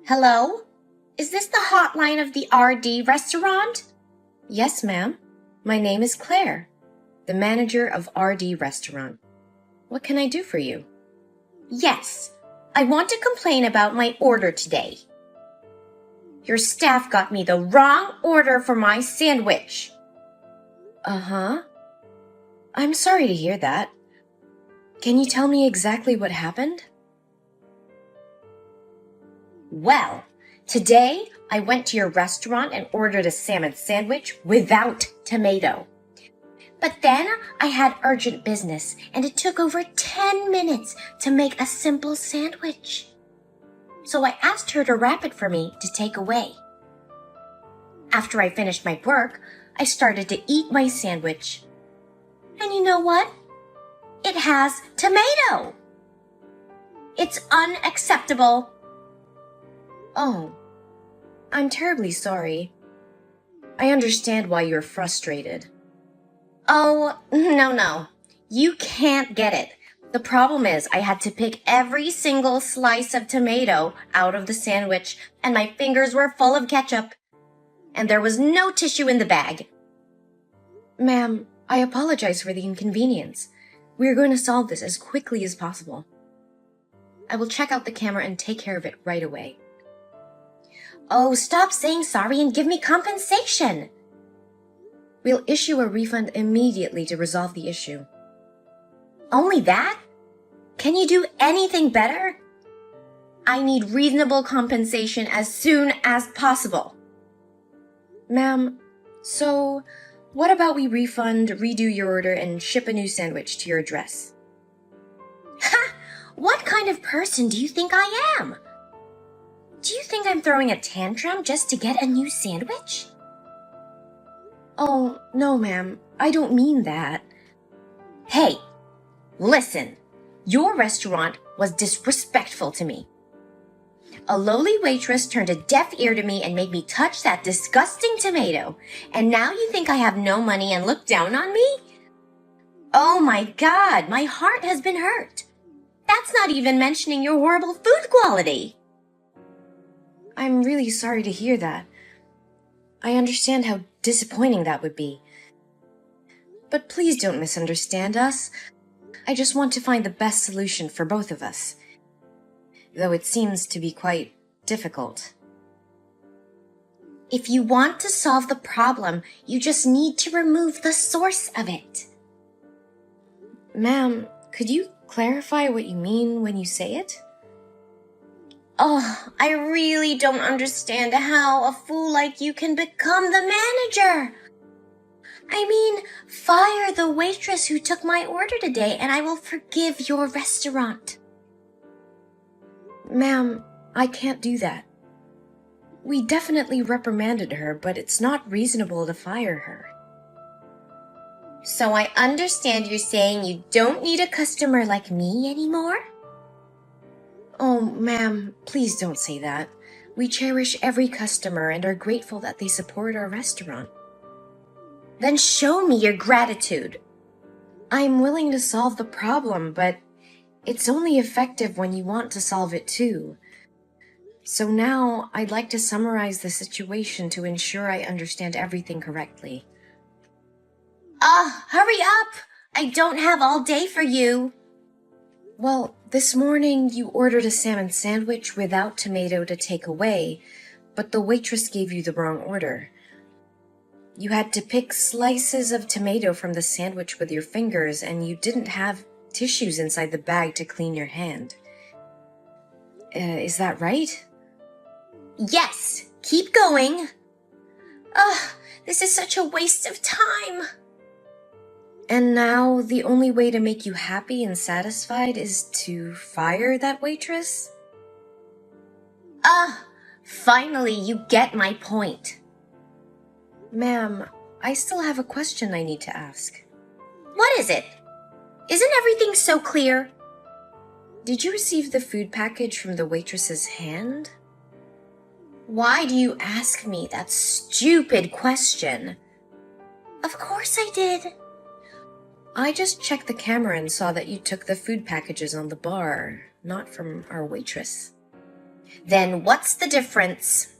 Hello? Is this the hotline of the RD restaurant? Yes, ma'am. My name is Claire, the manager of RD Restaurant. What can I do for you? Yes, I want to complain about my order today. Your staff got me the wrong order for my sandwich. Uh-huh. I'm sorry to hear that. Can you tell me exactly what happened? Well, today I went to your restaurant and ordered a salmon sandwich without tomato. But then I had urgent business and it took over 10 minutes to make a simple sandwich. So I asked her to wrap it for me to take away. After I finished my work, I started to eat my sandwich. And you know what? It has tomato. It's unacceptable. Oh, I'm terribly sorry. I understand why you're frustrated. Oh, no. You can't get it. The problem is I had to pick every single slice of tomato out of the sandwich, and my fingers were full of ketchup. And there was no tissue in the bag. Ma'am, I apologize for the inconvenience. We are going to solve this as quickly as possible. I will check out the camera and take care of it right away. Oh, stop saying sorry and give me compensation. We'll issue a refund immediately to resolve the issue. Only that? Can you do anything better? I need reasonable compensation as soon as possible. Ma'am, so what about we refund, redo your order, and ship a new sandwich to your address? Ha! What kind of person do you think I am? Do you think I'm throwing a tantrum just to get a new sandwich? Oh, no, ma'am. I don't mean that. Hey, listen. Your restaurant was disrespectful to me. A lowly waitress turned a deaf ear to me and made me touch that disgusting tomato. And now you think I have no money and look down on me? Oh my God, my heart has been hurt. That's not even mentioning your horrible food quality. I'm really sorry to hear that. I understand how disappointing that would be. But please don't misunderstand us. I just want to find the best solution for both of us, though it seems to be quite difficult. If you want to solve the problem, you just need to remove the source of it. Ma'am, could you clarify what you mean when you say it? Oh, I really don't understand how a fool like you can become the manager. I mean, fire the waitress who took my order today and I will forgive your restaurant. Ma'am, I can't do that. We definitely reprimanded her, but it's not reasonable to fire her. So I understand you're saying you don't need a customer like me anymore? Oh, ma'am, please don't say that. We cherish every customer and are grateful that they support our restaurant. Then show me your gratitude. I'm willing to solve the problem, but it's only effective when you want to solve it too. So now I'd like to summarize the situation to ensure I understand everything correctly. Hurry up! I don't have all day for you. Well, this morning you ordered a salmon sandwich without tomato to take away, but the waitress gave you the wrong order. You had to pick slices of tomato from the sandwich with your fingers, and you didn't have tissues inside the bag to clean your hand. Is that right? Yes, keep going. This is such a waste of time. And now the only way to make you happy and satisfied is to fire that waitress? Finally you get my point. Ma'am, I still have a question I need to ask. What is it? Isn't everything so clear? Did you receive the food package from the waitress's hand? Why do you ask me that stupid question? Of course I did. I just checked the camera and saw that you took the food packages on the bar, not from our waitress. Then what's the difference?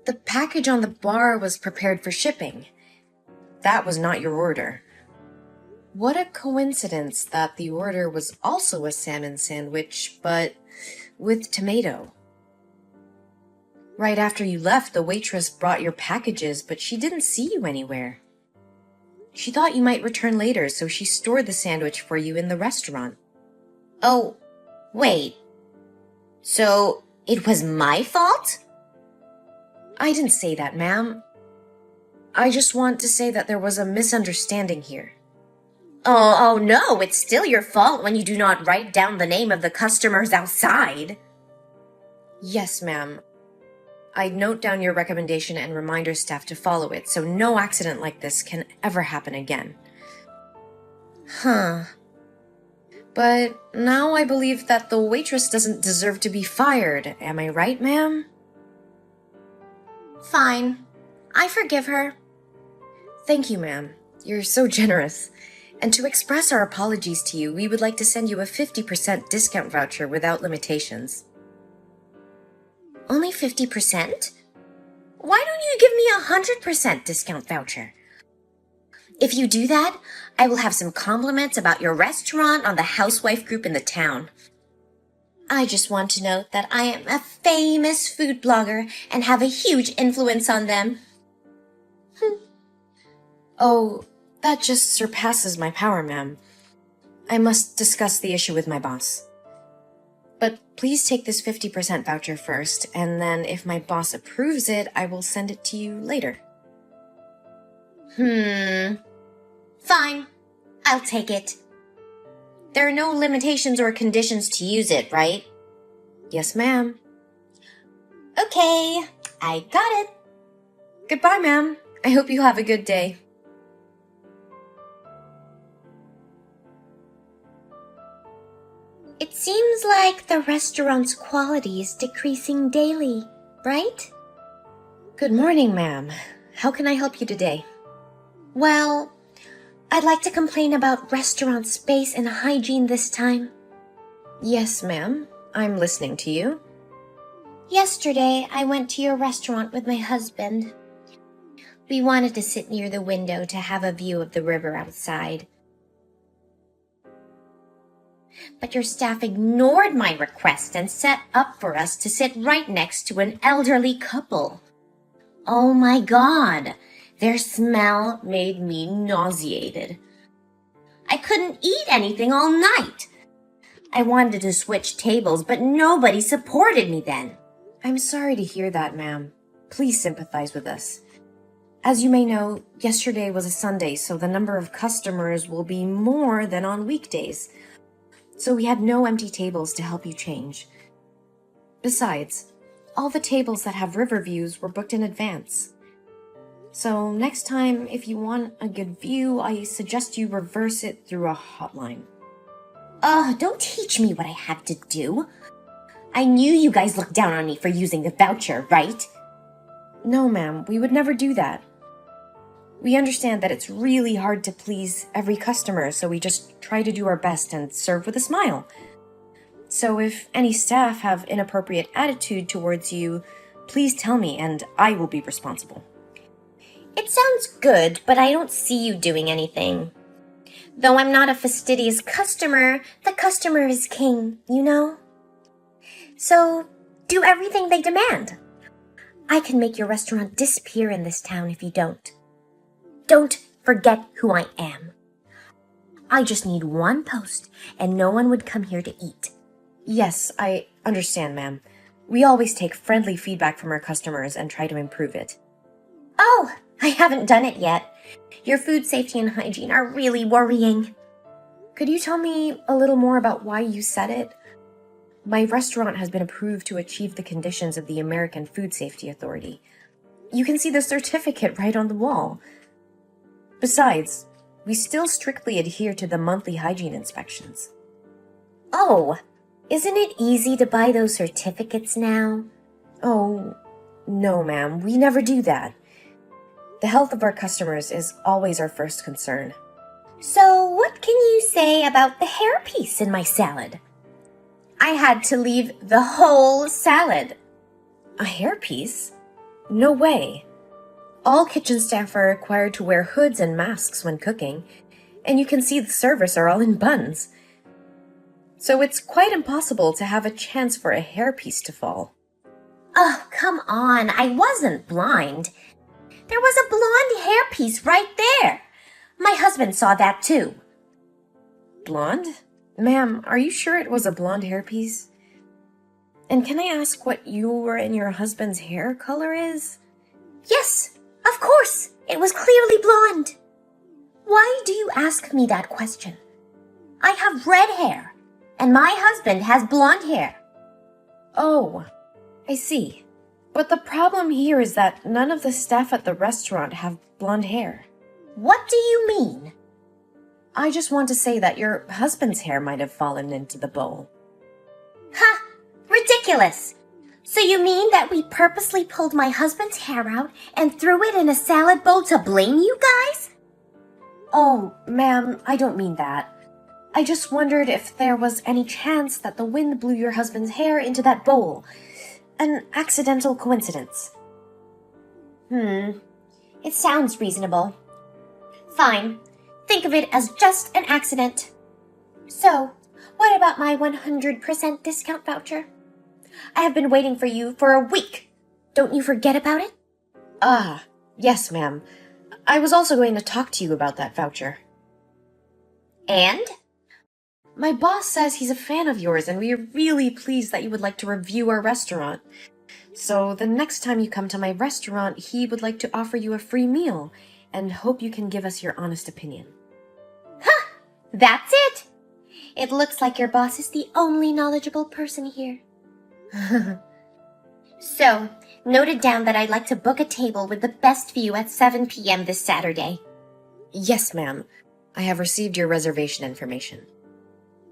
The package on the bar was prepared for shipping. That was not your order. What a coincidence that the order was also a salmon sandwich, but with tomato. Right after you left, the waitress brought your packages, but she didn't see you anywhere. She thought you might return later, so she stored the sandwich for you in the restaurant. Oh, wait. So it was my fault? I didn't say that, ma'am. I just want to say that there was a misunderstanding here. Oh no, it's still your fault when you do not write down the name of the customers outside. Yes, ma'am. I note down your recommendation and remind our staff to follow it, so no accident like this can ever happen again. Huh. But now I believe that the waitress doesn't deserve to be fired. Am I right, ma'am? Fine. I forgive her. Thank you, ma'am. You're so generous. And to express our apologies to you, we would like to send you a 50% discount voucher without limitations. Only 50%? Why don't you give me a 100% discount voucher? If you do that, I will have some compliments about your restaurant on the housewife group in the town. I just want to note that I am a famous food blogger and have a huge influence on them. Oh, that just surpasses my power, ma'am. I must discuss the issue with my boss. But please take this 50% voucher first, and then if my boss approves it, I will send it to you later. Fine. I'll take it. There are no limitations or conditions to use it, right? Yes, ma'am. Okay, I got it. Goodbye, ma'am. I hope you have a good day. It seems like the restaurant's quality is decreasing daily, right? Good morning, ma'am. How can I help you today? Well, I'd like to complain about restaurant space and hygiene this time. Yes, ma'am. I'm listening to you. Yesterday, I went to your restaurant with my husband. We wanted to sit near the window to have a view of the river outside. But your staff ignored my request and set up for us to sit right next to an elderly couple. Oh my God, their smell made me nauseated. I couldn't eat anything all night. I wanted to switch tables, but nobody supported me then. I'm sorry to hear that, ma'am. Please sympathize with us. As you may know, yesterday was a Sunday, so the number of customers will be more than on weekdays. So we had no empty tables to help you change. Besides, all the tables that have river views were booked in advance. So next time, if you want a good view, I suggest you reverse it through a hotline. Don't teach me what I have to do. I knew you guys looked down on me for using the voucher, right? No, ma'am, we would never do that. We understand that it's really hard to please every customer, so we just try to do our best and serve with a smile. So if any staff have inappropriate attitude towards you, please tell me and I will be responsible. It sounds good, but I don't see you doing anything. Though I'm not a fastidious customer, the customer is king, you know? So do everything they demand. I can make your restaurant disappear in this town if you don't. Don't forget who I am. I just need one post, and no one would come here to eat. Yes, I understand, ma'am. We always take friendly feedback from our customers and try to improve it. Oh, I haven't done it yet. Your food safety and hygiene are really worrying. Could you tell me a little more about why you said it? My restaurant has been approved to achieve the conditions of the American Food Safety Authority. You can see the certificate right on the wall. Besides, we still strictly adhere to the monthly hygiene inspections. Oh, isn't it easy to buy those certificates now? Oh, no, ma'am, we never do that. The health of our customers is always our first concern. So what can you say about the hairpiece in my salad? I had to leave the whole salad. A hairpiece? No way. All kitchen staff are required to wear hoods and masks when cooking, and you can see the servers are all in buns. So it's quite impossible to have a chance for a hairpiece to fall. Oh, come on. I wasn't blind. There was a blonde hairpiece right there. My husband saw that too. Blonde? Ma'am, are you sure it was a blonde hairpiece? And can I ask what your and your husband's hair color is? Yes, of course. It was clearly blonde. Why do you ask me that question? I have red hair, and my husband has blonde hair. Oh, I see. But the problem here is that none of the staff at the restaurant have blonde hair. What do you mean? I just want to say that your husband's hair might have fallen into the bowl. Ha! Ridiculous! So you mean that we purposely pulled my husband's hair out and threw it in a salad bowl to blame you guys? Oh, ma'am, I don't mean that. I just wondered if there was any chance that the wind blew your husband's hair into that bowl. An accidental coincidence. It sounds reasonable. Fine. Think of it as just an accident. So, what about my 100% discount voucher? I have been waiting for you for a week. Don't you forget about it? Ah, yes, ma'am. I was also going to talk to you about that voucher. And? My boss says he's a fan of yours, and we are really pleased that you would like to review our restaurant. So the next time you come to my restaurant, he would like to offer you a free meal, and hope you can give us your honest opinion. Huh! That's it! It looks like your boss is the only knowledgeable person here. So, noted down that I'd like to book a table with the best view at 7 p.m. this Saturday. Yes, ma'am. I have received your reservation information.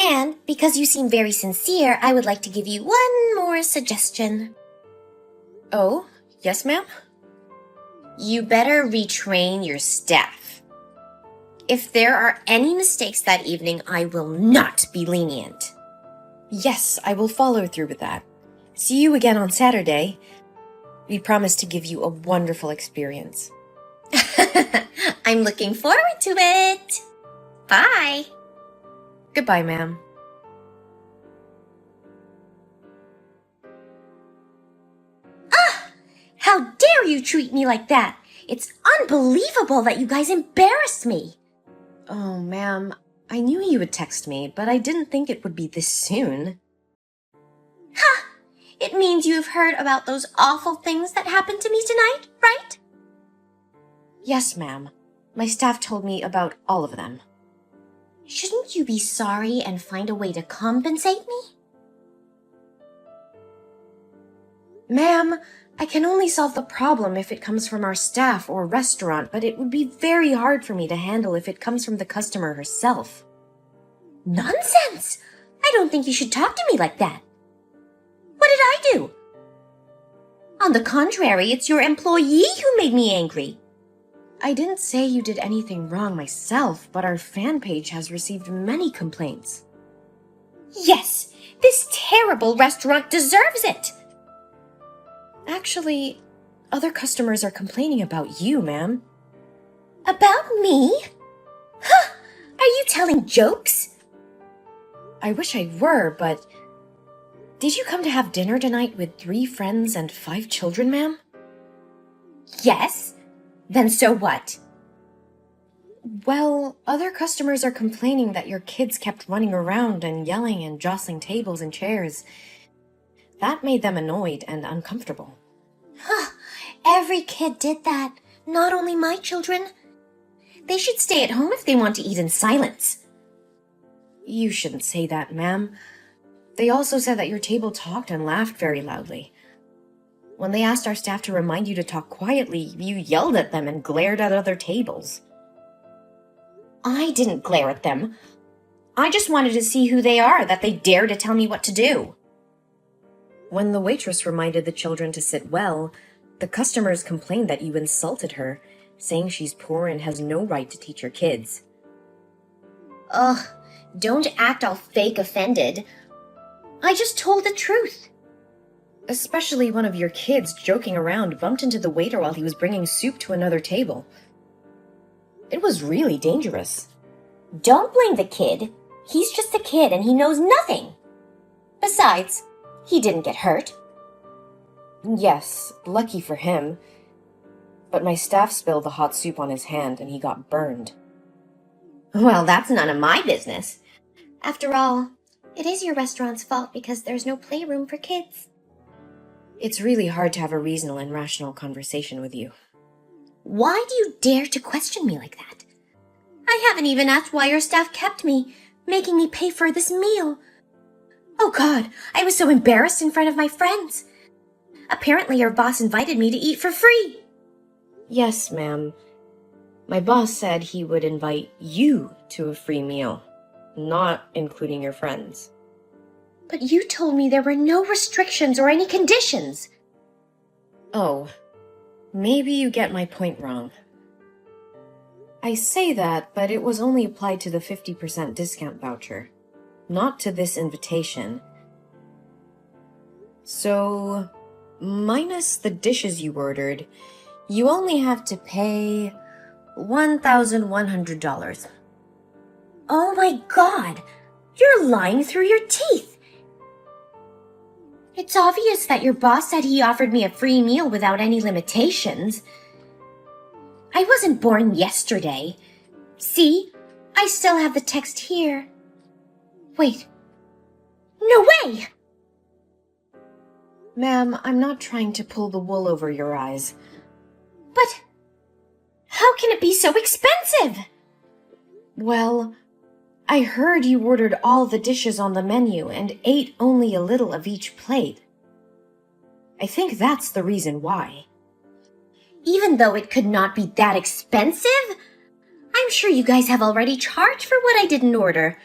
And because you seem very sincere, I would like to give you one more suggestion. Oh, yes, ma'am? You better retrain your staff. If there are any mistakes that evening, I will not be lenient. Yes, I will follow through with that. See you again on Saturday. We promise to give you a wonderful experience. I'm looking forward to it. Bye. Goodbye, ma'am. How dare you treat me like that? It's unbelievable that you guys embarrassed me. Oh, ma'am, I knew you would text me, but I didn't think it would be this soon. Ha! It means you've heard about those awful things that happened to me tonight, right? Yes, ma'am. My staff told me about all of them. Shouldn't you be sorry and find a way to compensate me? Ma'am, I can only solve the problem if it comes from our staff or restaurant, but it would be very hard for me to handle if it comes from the customer herself. Nonsense! I don't think you should talk to me like that. What did I do? On the contrary, it's your employee who made me angry. I didn't say you did anything wrong myself, but our fan page has received many complaints. Yes, this terrible restaurant deserves it. Actually, other customers are complaining about you, ma'am. About me? Huh! Are you telling jokes? I wish I were, but... Did you come to have dinner tonight with 3 friends and 5 children, ma'am? Yes. Then so what? Well, other customers are complaining that your kids kept running around and yelling and jostling tables and chairs. That made them annoyed and uncomfortable. Huh. Every kid did that, not only my children. They should stay at home if they want to eat in silence. You shouldn't say that, ma'am. They also said that your table talked and laughed very loudly. When they asked our staff to remind you to talk quietly, you yelled at them and glared at other tables. I didn't glare at them. I just wanted to see who they are that they dare to tell me what to do. When the waitress reminded the children to sit well, the customers complained that you insulted her, saying she's poor and has no right to teach your kids. Ugh, don't act all fake offended. I just told the truth. Especially one of your kids joking around bumped into the waiter while he was bringing soup to another table. It was really dangerous. Don't blame the kid. He's just a kid and he knows nothing. Besides, he didn't get hurt. Yes, lucky for him. But my staff spilled the hot soup on his hand and he got burned. Well, that's none of my business. After all, it is your restaurant's fault because there's no playroom for kids. It's really hard to have a reasonable and rational conversation with you. Why do you dare to question me like that? I haven't even asked why your staff kept me, making me pay for this meal. Oh God, I was so embarrassed in front of my friends. Apparently your boss invited me to eat for free. Yes, ma'am. My boss said he would invite you to a free meal, not including your friends. But you told me there were no restrictions or any conditions. Oh, maybe you get my point wrong. I say that, but it was only applied to the 50% discount voucher, not to this invitation. So, minus the dishes you ordered, you only have to pay $1,100. Oh my God! You're lying through your teeth! It's obvious that your boss said he offered me a free meal without any limitations. I wasn't born yesterday. See? I still have the text here. Wait. No way! Ma'am, I'm not trying to pull the wool over your eyes. But how can it be so expensive? Well, I heard you ordered all the dishes on the menu and ate only a little of each plate. I think that's the reason why. Even though it could not be that expensive? I'm sure you guys have already charged for what I didn't order.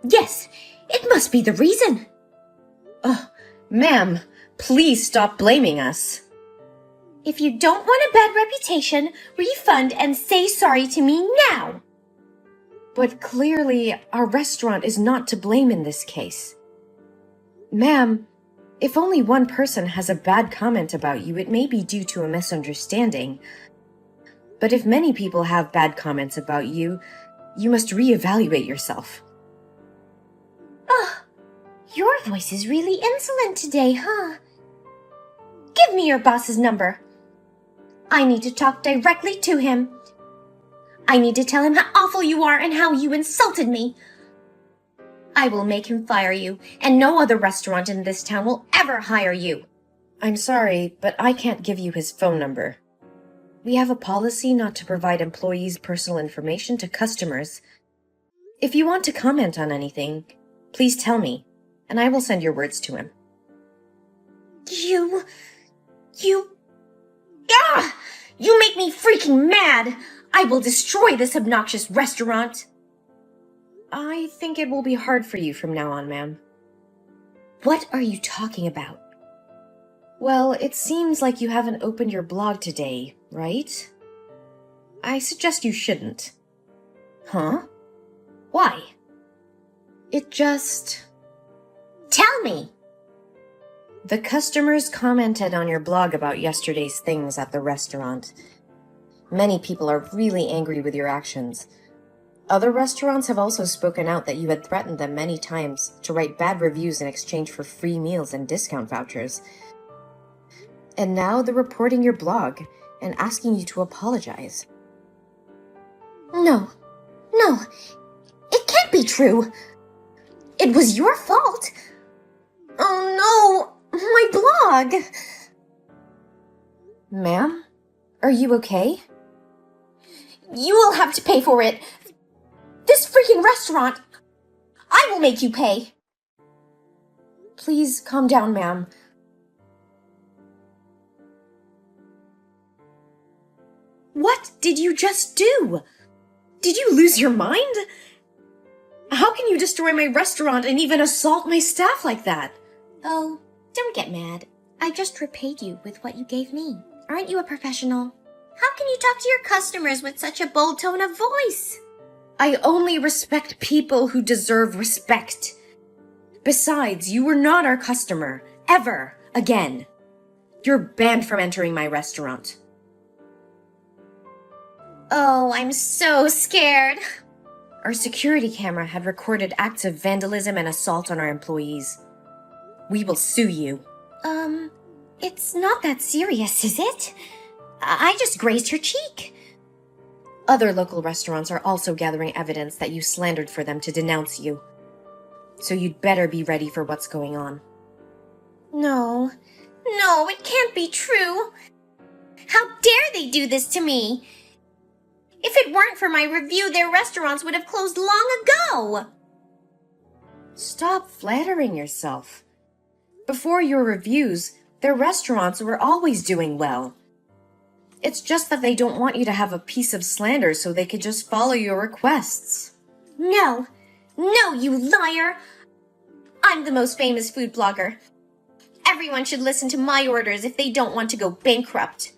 Yes, it must be the reason. Ma'am, please stop blaming us. If you don't want a bad reputation, refund and say sorry to me now. But clearly, our restaurant is not to blame in this case. Ma'am, if only one person has a bad comment about you, it may be due to a misunderstanding. But if many people have bad comments about you, you must reevaluate yourself. Oh, your voice is really insolent today, huh? Give me your boss's number. I need to talk directly to him. I need to tell him how awful you are and how you insulted me. I will make him fire you, and no other restaurant in this town will ever hire you. I'm sorry, but I can't give you his phone number. We have a policy not to provide employees' personal information to customers. If you want to comment on anything, please tell me, and I will send your words to him. You make me freaking mad! I will destroy this obnoxious restaurant! I think it will be hard for you from now on, ma'am. What are you talking about? Well, it seems like you haven't opened your blog today, right? I suggest you shouldn't. Huh? Why? It just... Tell me! The customers commented on your blog about yesterday's things at the restaurant. Many people are really angry with your actions. Other restaurants have also spoken out that you had threatened them many times to write bad reviews in exchange for free meals and discount vouchers. And now they're reporting your blog and asking you to apologize. No, it can't be true. It was your fault. Oh no, my blog. Ma'am, are you okay? You will have to pay for it. This freaking restaurant. I will make you pay. Please calm down, ma'am. What did you just do? Did you lose your mind? How can you destroy my restaurant and even assault my staff like that? Oh, don't get mad. I just repaid you with what you gave me. Aren't you a professional? How can you talk to your customers with such a bold tone of voice? I only respect people who deserve respect. Besides, you were not our customer. Ever. Again. You're banned from entering my restaurant. Oh, I'm so scared. Our security camera had recorded acts of vandalism and assault on our employees. We will sue you. It's not that serious, is it? I just grazed her cheek. Other local restaurants are also gathering evidence that you slandered for them to denounce you. So you'd better be ready for what's going on. No, it can't be true. How dare they do this to me? If it weren't for my review, their restaurants would have closed long ago. Stop flattering yourself. Before your reviews, their restaurants were always doing well. It's just that they don't want you to have a piece of slander so they could just follow your requests. No, you liar. I'm the most famous food blogger. Everyone should listen to my orders if they don't want to go bankrupt.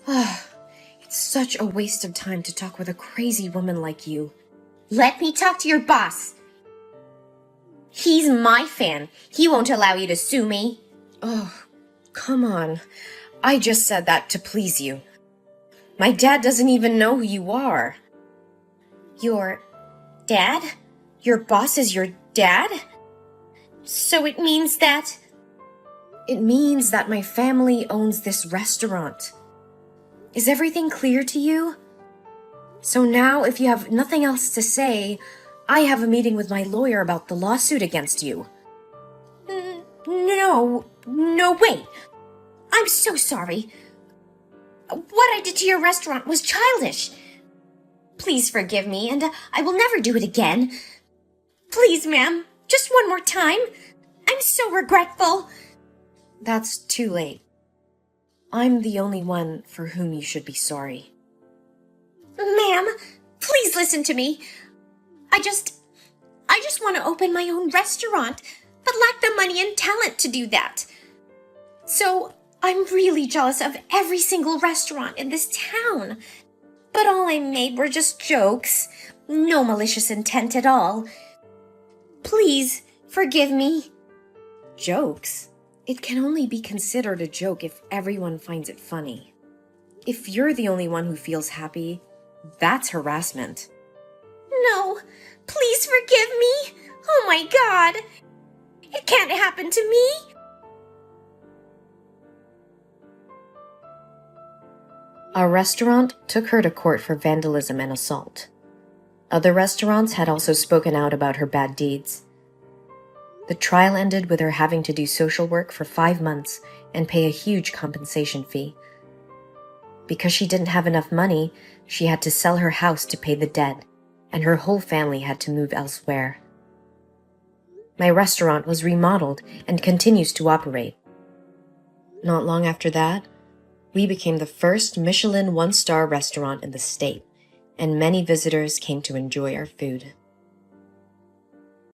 It's such a waste of time to talk with a crazy woman like you. Let me talk to your boss. He's my fan. He won't allow you to sue me. Oh, come on. I just said that to please you. My dad doesn't even know who you are. Your dad? Your boss is your dad? So it means that... It means that my family owns this restaurant. Is everything clear to you? So now, if you have nothing else to say, I have a meeting with my lawyer about the lawsuit against you. No, wait. I'm so sorry. What I did to your restaurant was childish. Please forgive me, and I will never do it again. Please, ma'am, just one more time. I'm so regretful. That's too late. I'm the only one for whom you should be sorry. Ma'am, please listen to me. I just want to open my own restaurant, but lack the money and talent to do that. So I'm really jealous of every single restaurant in this town. But all I made were just jokes. No malicious intent at all. Please forgive me. Jokes? It can only be considered a joke if everyone finds it funny. If you're the only one who feels happy, that's harassment. No, please forgive me. Oh my God. It can't happen to me. Our restaurant took her to court for vandalism and assault. Other restaurants had also spoken out about her bad deeds. The trial ended with her having to do social work for 5 months and pay a huge compensation fee. Because she didn't have enough money, she had to sell her house to pay the debt, and her whole family had to move elsewhere. My restaurant was remodeled and continues to operate. Not long after that, we became the first Michelin 1-star restaurant in the state, and many visitors came to enjoy our food.